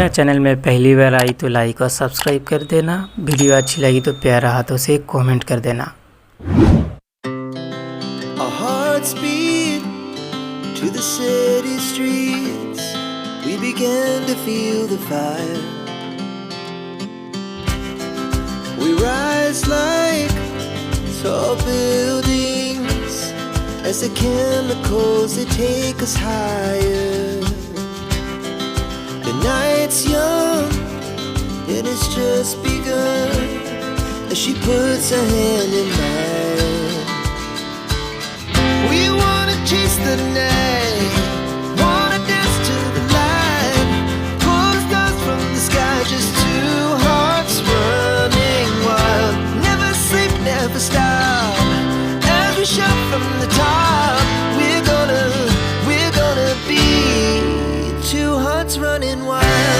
मेरा चैनल में पहली बार आई तो लाइक और सब्सक्राइब कर देना। वीडियो अच्छी लगी तो प्यारा हाथों से कमेंट कर देना। Our hearts beat to the city streets. We began to feel the fire. We rise like tall buildings as the chemicals they take us higher. The night's young and it's just begun as she puts her hand in mine. We wanna chase the night, wanna dance to the light, pull the stars from the sky, just two hearts running wild. Never sleep, never stop, as we shout from the top. We're gonna be two hearts running wild.